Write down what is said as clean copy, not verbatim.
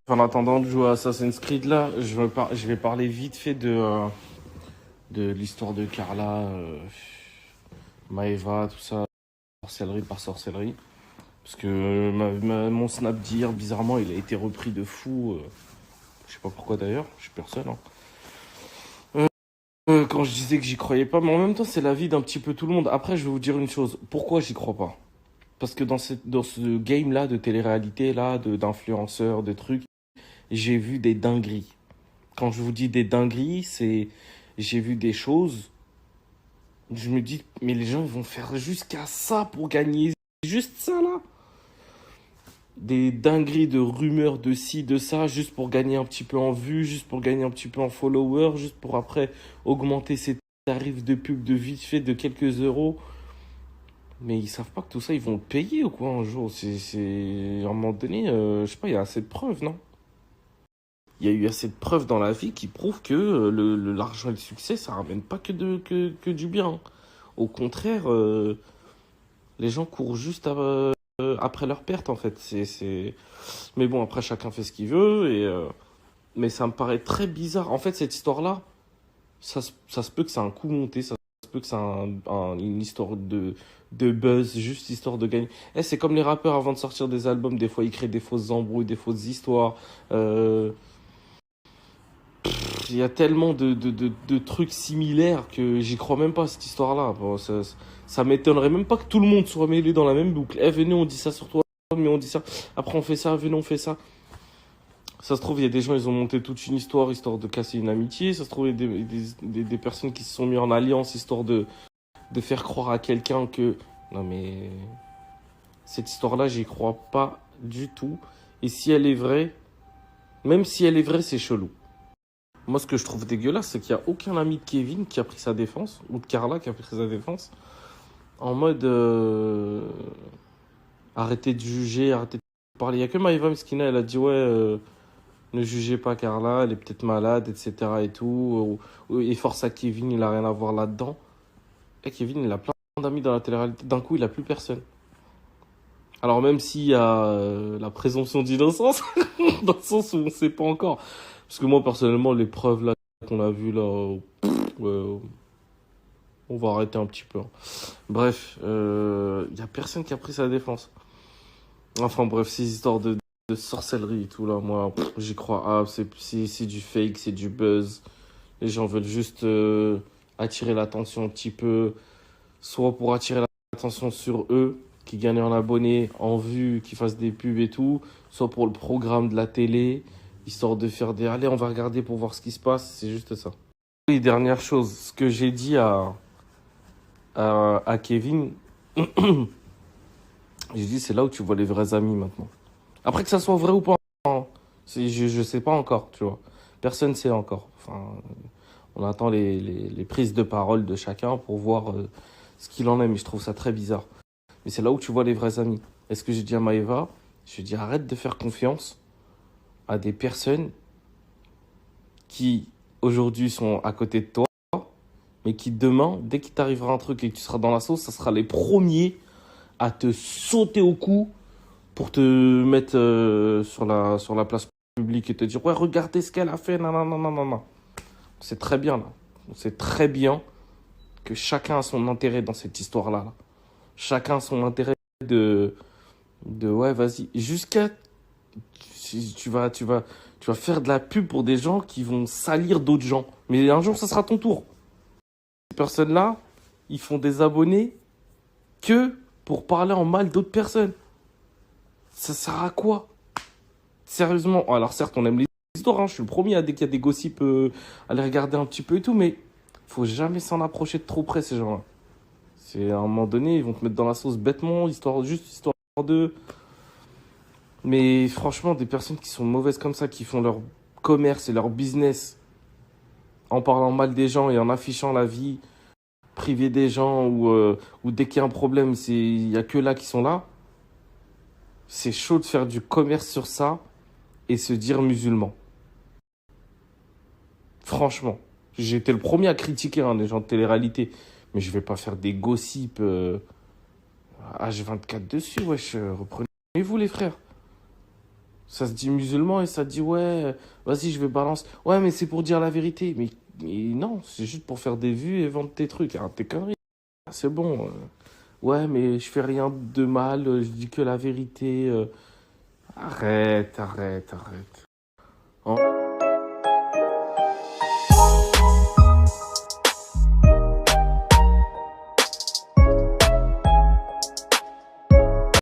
En attendant de jouer à Assassin's Creed, là, je vais parler vite fait de l'histoire de Carla, Maeva, tout ça, sorcellerie par sorcellerie. Parce que mon snap d'hier, bizarrement, il a été repris de fou. Je sais pas pourquoi d'ailleurs, je suis personne. Hein. Quand je disais que j'y croyais pas, mais en même temps, c'est la vie d'un petit peu tout le monde. Après, je vais vous dire une chose. Pourquoi j'y crois pas? Parce que dans ce game-là de télé-réalité, là, d'influenceurs, de trucs, j'ai vu des dingueries. Quand je vous dis des dingueries, c'est j'ai vu des choses. Je me dis, mais les gens ils vont faire jusqu'à ça pour gagner juste ça là. Des dingueries de rumeurs de ci, de ça, juste pour gagner un petit peu en vue, juste pour gagner un petit peu en followers, juste pour après augmenter ses tarifs de pub de vite fait de quelques euros. Mais ils savent pas que tout ça ils vont le payer ou quoi un jour. À un moment donné, je sais pas, il y a assez de preuves, non? Il y a eu assez de preuves dans la vie qui prouvent que l'argent et le succès, ça ramène pas que du bien. Au contraire, les gens courent juste après leur perte, en fait. Mais bon, après, chacun fait ce qu'il veut. Mais ça me paraît très bizarre. En fait, cette histoire-là, ça se peut que c'est un coup monté, ça se peut que c'est une histoire de buzz, juste histoire de gagner. C'est comme les rappeurs avant de sortir des albums, des fois ils créent des fausses embrouilles, des fausses histoires. Euh, Il y a tellement de trucs similaires que j'y crois même pas à cette histoire-là. Bon, ça m'étonnerait même pas que tout le monde soit mêlé dans la même boucle. Venez, on dit ça sur toi, mais on dit ça. Après, on fait ça, venez, on fait ça. Ça se trouve, il y a des gens, ils ont monté toute une histoire, histoire de casser une amitié. Ça se trouve, il y a des personnes qui se sont mis en alliance, histoire de faire croire à quelqu'un que... Non, mais... Cette histoire-là, j'y crois pas du tout. Et si elle est vraie, même si elle est vraie, c'est chelou. Moi, ce que je trouve dégueulasse, c'est qu'il n'y a aucun ami de Kevin qui a pris sa défense, ou de Carla qui a pris sa défense, en mode arrêtez de juger, arrêtez de parler. Il n'y a que Maïva Meskina, elle a dit ouais, ne jugez pas Carla, elle est peut-être malade, etc. et tout. Et force à Kevin, il n'a rien à voir là-dedans. Et Kevin, il a plein d'amis dans la télé-réalité, d'un coup, il n'a plus personne. Alors, même s'il y a la présomption d'innocence, dans le sens où on ne sait pas encore. Parce que moi, personnellement, les preuves là qu'on a vues là. Ouais, on va arrêter un petit peu. Hein. Bref, y a personne qui a pris sa défense. Enfin bref, ces histoires de sorcellerie et tout là, moi, j'y crois. Ah, c'est du fake, c'est du buzz. Les gens veulent juste attirer l'attention un petit peu, soit pour attirer l'attention sur eux, qui gagnent en abonnés, en vues, qui fassent des pubs et tout, soit pour le programme de la télé, histoire de faire des... Allez, on va regarder pour voir ce qui se passe, c'est juste ça. Et dernière chose, ce que j'ai dit à Kevin, j'ai dit c'est là où tu vois les vrais amis maintenant. Après que ça soit vrai ou pas, hein, je sais pas encore, tu vois. Personne sait encore. Enfin, on attend les prises de parole de chacun pour voir ce qu'il en est, mais je trouve ça très bizarre. Mais c'est là où tu vois les vrais amis. Est-ce que j'ai dit à Maëva, je dis arrête de faire confiance à des personnes qui aujourd'hui sont à côté de toi, mais qui demain, dès qu'il t'arrivera un truc et que tu seras dans la sauce, ça sera les premiers à te sauter au cou pour te mettre sur la place publique et te dire ouais regardez ce qu'elle a fait, non non non non non non. C'est très bien là. C'est très bien que chacun a son intérêt dans cette histoire-là. Là. Chacun a son intérêt de ouais vas-y jusqu'à tu vas faire de la pub pour des gens qui vont salir d'autres gens. Mais un jour ça sera ton tour. Ces personnes-là, ils font des abonnés que pour parler en mal d'autres personnes. Ça sert à quoi? Sérieusement, alors certes, on aime les histoires, hein, je suis le premier à dès qu'il y a des gossips, à les regarder un petit peu et tout, mais faut jamais s'en approcher de trop près, ces gens-là. C'est à un moment donné, ils vont te mettre dans la sauce bêtement, juste histoire de. Mais franchement, des personnes qui sont mauvaises comme ça, qui font leur commerce et leur business en parlant mal des gens et en affichant la vie privée des gens ou dès qu'il y a un problème, il y a que là qui sont là. C'est chaud de faire du commerce sur ça et se dire musulman. Franchement, j'ai été le premier à critiquer hein, les gens de télé-réalité, mais je vais pas faire des gossips H24 dessus, wesh. Reprenez-vous les frères. Ça se dit musulman et ça dit ouais, vas-y, je vais balance. Ouais, mais c'est pour dire la vérité. Mais non, c'est juste pour faire des vues et vendre tes trucs. Arrête tes conneries. Ah, c'est bon. Ouais, mais je fais rien de mal, je dis que la vérité. Arrête, arrête, arrête. Hein.